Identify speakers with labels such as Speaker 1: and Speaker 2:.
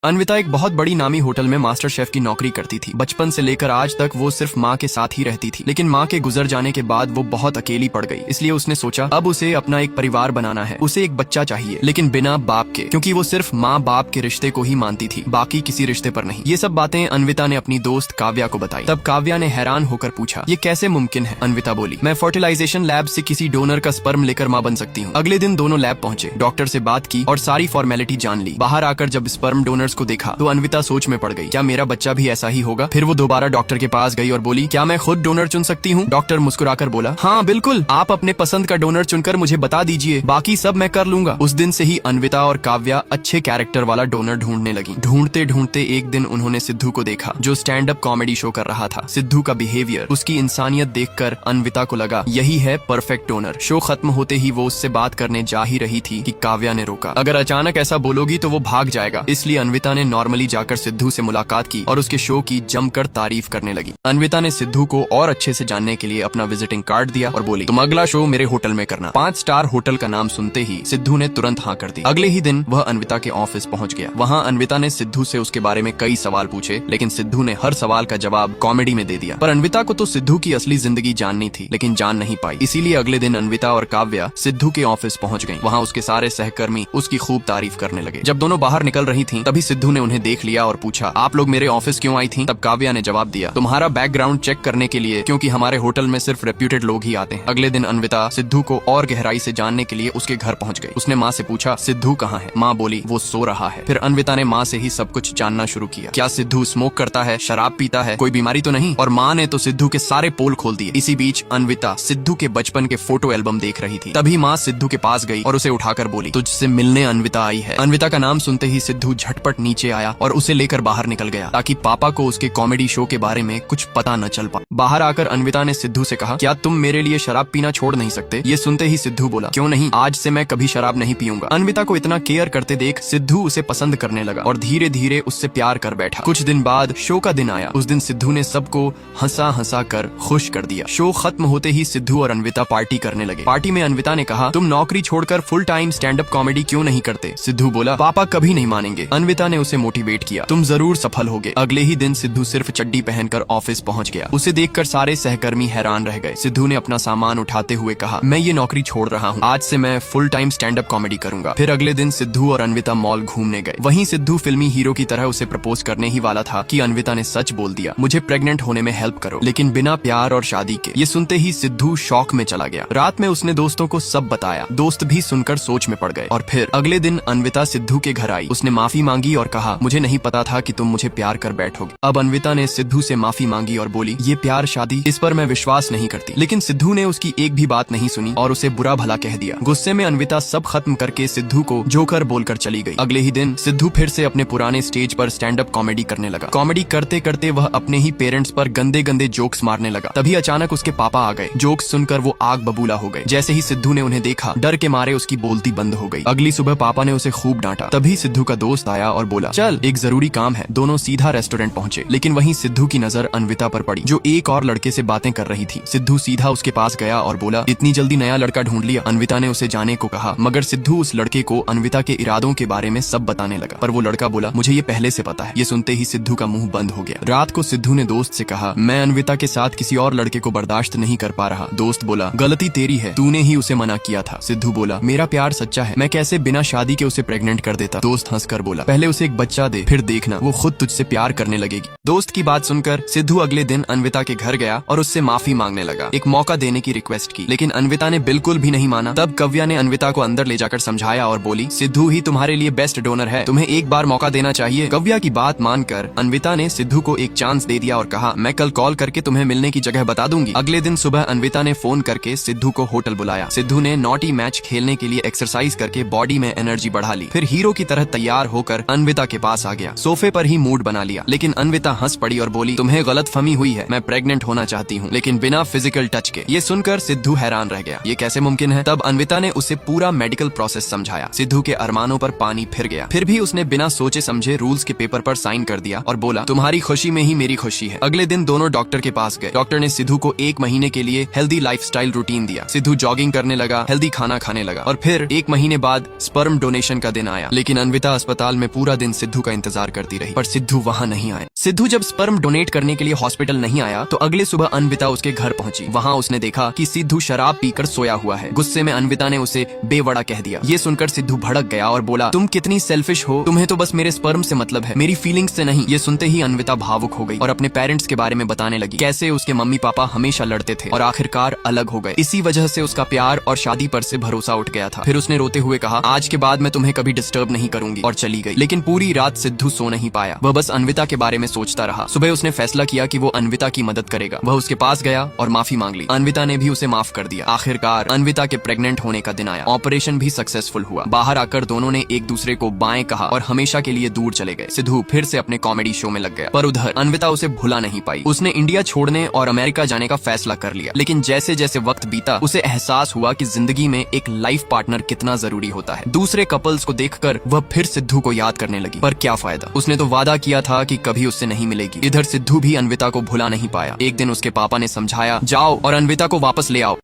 Speaker 1: अन्विता एक बहुत बड़ी नामी होटल में मास्टर शेफ की नौकरी करती थी। बचपन से लेकर आज तक वो सिर्फ माँ के साथ ही रहती थी, लेकिन माँ के गुजर जाने के बाद वो बहुत अकेली पड़ गई। इसलिए उसने सोचा अब उसे अपना एक परिवार बनाना है। उसे एक बच्चा चाहिए, लेकिन बिना बाप के, क्योंकि वो सिर्फ माँ बाप के रिश्ते को ही मानती थी, बाकी किसी रिश्ते पर नहीं। ये सब बातें अन्विता ने अपनी दोस्त काव्या को बताई। तब काव्या ने हैरान होकर पूछा, ये कैसे मुमकिन है? अन्विता बोली, मैं फर्टिलाइजेशन लैब से किसी डोनर का स्पर्म लेकर माँ बन सकती हूँ। अगले दिन दोनों लैब पहुंचे, डॉक्टर से बात की और सारी फॉर्मेलिटी जान ली। बाहर आकर जब स्पर्म डोनर्स को देखा तो अन्विता सोच में पड़ गई, क्या मेरा बच्चा भी ऐसा ही होगा? फिर वो दोबारा डॉक्टर के पास गई और बोली, क्या मैं खुद डोनर चुन सकती हूँ? डॉक्टर मुस्कुराकर बोला, हाँ बिल्कुल, आप अपने पसंद का डोनर चुनकर मुझे बता दीजिए, बाकी सब मैं कर लूंगा। उस दिन से ही अन्विता और काव्या अच्छे कैरेक्टर वाला डोनर ढूंढने लगी। ढूंढते ढूंढते एक दिन उन्होंने सिद्धू को देखा, जो स्टैंड अप कॉमेडी शो कर रहा था। सिद्धू का बिहेवियर, उसकी इंसानियत देखकर अन्विता को लगा यही है परफेक्ट डोनर। शो खत्म होते ही वो उससे बात करने जा ही रही थी कि काव्या ने रोका, अगर अचानक ऐसा बोलोगी तो वो भाग जाएगा। इसलिए अन्विता ने नॉर्मली जाकर सिद्धू से मुलाकात की और उसके शो की जमकर तारीफ करने लगी। अन्विता ने सिद्धू को और अच्छे से जानने के लिए अपना विजिटिंग कार्ड दिया और बोली, तुम अगला शो मेरे होटल में करना। 5 स्टार होटल का नाम सुनते ही सिद्धू ने तुरंत हाँ कर दी। अगले ही दिन वह अन्विता के ऑफिस पहुंच गया। वहां अन्विता ने सिद्धू से उसके बारे में कई सवाल पूछे, लेकिन सिद्धू ने हर सवाल का जवाब कॉमेडी में दे दिया। पर अन्विता को तो सिद्धू की असली जिंदगी जाननी थी, लेकिन जान नहीं पाई। इसीलिए अगले दिन अन्विता और काव्या सिद्धू के ऑफिस पहुंच गयी। वहाँ उसके सारे सहकर्मी उसकी खूब तारीफ करने लगे। जब दोनों बाहर निकल रही थी तभी सिद्धू ने उन्हें देख लिया और पूछा, आप लोग मेरे ऑफिस क्यों आई थी? तब काव्या ने जवाब दिया, तुम्हारा बैकग्राउंड चेक करने के लिए, क्योंकि हमारे होटल में सिर्फ रेप्यूटेड लोग ही आते हैं। अगले दिन अन्विता सिद्धू को और गहराई से जानने के लिए उसके घर पहुंच गई। उसने माँ से पूछा, सिद्धू कहाँ है? माँ बोली, वो सो रहा है। फिर अन्विता ने माँ से ही सब कुछ जानना शुरू किया। क्या सिद्धू स्मोक करता है, शराब पीता है, कोई बीमारी तो नहीं? और माँ ने तो सिद्धू के सारे पोल खोल दिए। इसी बीच अन्विता सिद्धू के बचपन के फोटो एल्बम देख रही थी। तभी माँ सिद्धू के पास गई और उसे उठाकर बोली, तुझसे मिलने अन्विता आई है। अन्विता का नाम सुनते ही सिद्धू झटपट नीचे आया और उसे लेकर बाहर निकल गया, ताकि पापा को उसके कॉमेडी शो के बारे में कुछ पता न चल पाए। बाहर आकर अन्विता ने सिद्धू से कहा, क्या तुम मेरे लिए शराब पीना छोड़ नहीं सकते? ये सुनते ही सिद्धू बोला, क्यों नहीं, आज से मैं कभी शराब नहीं पीऊंगा। अन्विता को इतना केयर करते देख सिद्धू उसे पसंद करने लगा और धीरे धीरे उससे प्यार कर बैठा। कुछ दिन बाद शो का दिन आया। उस दिन सिद्धू ने सबको हंसा हंसा कर खुश कर दिया। शो खत्म होते ही सिद्धू और अन्विता पार्टी करने लगे। पार्टी में अन्विता ने कहा, तुम नौकरी छोड़कर full time stand up comedy क्यों नहीं करते? सिद्धू बोला, पापा कभी नहीं मानेंगे। अन्विता ने उसे मोटिवेट किया, तुम जरूर सफल होगे। अगले ही दिन सिद्धू सिर्फ चड्डी पहनकर ऑफिस पहुंच गया। उसे देखकर सारे सहकर्मी हैरान रह गए। सिद्धू ने अपना सामान उठाते हुए कहा, मैं ये नौकरी छोड़ रहा हूँ, आज से मैं full time stand up comedy करूंगा। फिर अगले दिन सिद्धू और अन्विता मॉल घूमने गए। वहीं सिद्धू फिल्मी हीरो की तरह उसे प्रपोज करने ही वाला था कि अन्विता ने सच बोल दिया, मुझे प्रेग्नेंट होने में हेल्प करो, लेकिन बिना प्यार और शादी के। ये सुनते ही सिद्धू शॉक में चला गया। रात में उसने दोस्तों को सब बताया। दोस्त भी सुनकर सोच में पड़ गए। और फिर अगले दिन अन्विता सिद्धू के घर आई। उसने माफी मांगी और कहा, मुझे नहीं पता था कि तुम मुझे प्यार कर बैठोगे। अब अन्विता ने सिद्धू से माफी मांगी और बोली, ये प्यार शादी, इस पर मैं विश्वास नहीं करती। लेकिन सिद्धू ने उसकी एक भी बात नहीं सुनी और उसे बुरा भला कह दिया। गुस्से में अन्विता सब खत्म करके सिद्धू को जोकर बोलकर चली गई। अगले ही दिन सिद्धू फिर से अपने पुराने स्टेज पर स्टैंड अप कॉमेडी करने लगा। कॉमेडी करते करते वह अपने ही पेरेंट्स पर गंदे गंदे जोक्स मारने लगा। तभी अचानक उसके पापा आ गए। जोक्स सुनकर वो आग बबूला हो गए। जैसे ही सिद्धू ने उन्हें देखा, डर के मारे उसकी बोलती बंद हो गई। अगली सुबह पापा ने उसे खूब डांटा। तभी सिद्धू का दोस्त आया और बोला, चल एक जरूरी काम है। दोनों सीधा रेस्टोरेंट पहुंचे, लेकिन वहीं सिद्धू की नजर अन्विता पर पड़ी, जो एक और लड़के से बातें कर रही थी। सिद्धू सीधा उसके पास गया और बोला, इतनी जल्दी नया लड़का ढूंढ लिया? अन्विता ने उसे जाने को कहा, मगर सिद्धू उस लड़के को अन्विता के इरादों के बारे में सब बताने लगा। पर वो लड़का बोला, मुझे ये पहले से पता है। ये सुनते ही सिद्धू का मुंह बंद हो गया। रात को सिद्धू ने दोस्त से कहा, मैं अन्विता के साथ किसी और लड़के को बर्दाश्त नहीं कर पा रहा। दोस्त बोला, गलती तेरी है, तूने ही उसे मना किया था। सिद्धू बोला, मेरा प्यार सच्चा है, मैं कैसे बिना शादी के उसे प्रेग्नेंट कर देता? दोस्त हंसकर बोला, पहले उसे एक बच्चा दे, फिर देखना वो खुद तुझसे प्यार करने लगेगी। दोस्त की बात सुनकर सिद्धू अगले दिन अन्विता के घर गया और उससे माफी मांगने लगा, एक मौका देने की रिक्वेस्ट की। लेकिन अन्विता ने बिल्कुल भी नहीं माना। तब काव्या ने अन्विता को अंदर ले जाकर समझाया और बोली, सिद्धू ही तुम्हारे लिए बेस्ट डोनर है, तुम्हें एक बार मौका देना चाहिए। काव्या की बात मानकर अन्विता ने सिद्धू को एक चांस दे दिया और कहा, मैं कल कॉल करके तुम्हें मिलने की जगह बता दूंगी। अगले दिन सुबह अन्विता ने फोन करके सिद्धू को होटल बुलाया। सिद्धू ने नॉटी मैच खेलने के लिए एक्सरसाइज करके बॉडी में एनर्जी बढ़ा ली। फिर हीरो की तरह तैयार होकर अन्विता के पास आ गया। सोफे पर ही मूड बना लिया, लेकिन अन्विता हंस पड़ी और बोली, तुम्हें गलतफहमी हुई है, मैं प्रेग्नेंट होना चाहती हूँ, लेकिन बिना फिजिकल टच के। ये सुनकर सिद्धू हैरान रह गया, ये कैसे मुमकिन है? तब अन्विता ने उसे पूरा मेडिकल प्रोसेस समझाया। सिद्धू के अरमानों पर पानी फिर गया। फिर भी उसने बिना सोचे समझे रूल्स के पेपर पर साइन कर दिया और बोला, तुम्हारी खुशी में ही मेरी खुशी है। अगले दिन दोनों डॉक्टर के पास गए। डॉक्टर ने सिद्धू को 1 महीने के लिए हेल्दी लाइफस्टाइल रूटीन दिया। सिद्धू जॉगिंग करने लगा, हेल्दी खाना खाने लगा और फिर 1 महीने बाद स्पर्म डोनेशन का दिन आया। लेकिन अन्विता अस्पताल में पूरा पूरा दिन सिद्धू का इंतजार करती रही, पर सिद्धू वहाँ नहीं आया। सिद्धू जब स्पर्म डोनेट करने के लिए हॉस्पिटल नहीं आया तो अगले सुबह अन्विता उसके घर पहुंची। वहाँ उसने देखा कि सिद्धू शराब पीकर सोया हुआ है। गुस्से में अन्विता ने उसे बेवड़ा कह दिया। ये सुनकर सिद्धू भड़क गया और बोला, तुम कितनी सेल्फिश हो, तुम्हें तो बस मेरे स्पर्म से मतलब है, मेरी फीलिंग्स से नहीं। ये सुनते ही अन्विता भावुक हो गई और अपने पेरेंट्स के बारे में बताने लगी, कैसे उसके मम्मी पापा हमेशा लड़ते थे और आखिरकार अलग हो गए। इसी वजह से उसका प्यार और शादी पर से भरोसा उठ गया था। फिर उसने रोते हुए कहा, आज के बाद मैं तुम्हें कभी डिस्टर्ब नहीं करूंगी, और चली गई। लेकिन पूरी रात सिद्धू सो नहीं पाया। वह बस अन्विता के बारे में सोचता रहा। सुबह उसने फैसला किया कि वो अन्विता की मदद करेगा। वह उसके पास गया और माफी मांग ली। अन्विता ने भी उसे माफ कर दिया। आखिरकार अन्विता के प्रेग्नेंट होने का दिन आया। ऑपरेशन भी सक्सेसफुल हुआ। बाहर आकर दोनों ने एक दूसरे को बाएं कहा और हमेशा के लिए दूर चले गए। सिद्धू फिर से अपने कॉमेडी शो में लग गया, पर उधर अन्विता उसे भुला नहीं पाई। उसने इंडिया छोड़ने और अमेरिका जाने का फैसला कर लिया। लेकिन जैसे जैसे वक्त बीता उसे एहसास हुआ कि जिंदगी में एक लाइफ पार्टनर कितना जरूरी होता है। दूसरे कपल्स को देखकर वह फिर सिद्धू को याद करने लगी, पर क्या फायदा, उसने तो वादा किया था कि कभी उससे नहीं मिलेगी। इधर सिद्धू भी अन्विता को भुला नहीं पाया। एक दिन उसके पापा ने समझाया, जाओ और अन्विता को वापस ले आओ।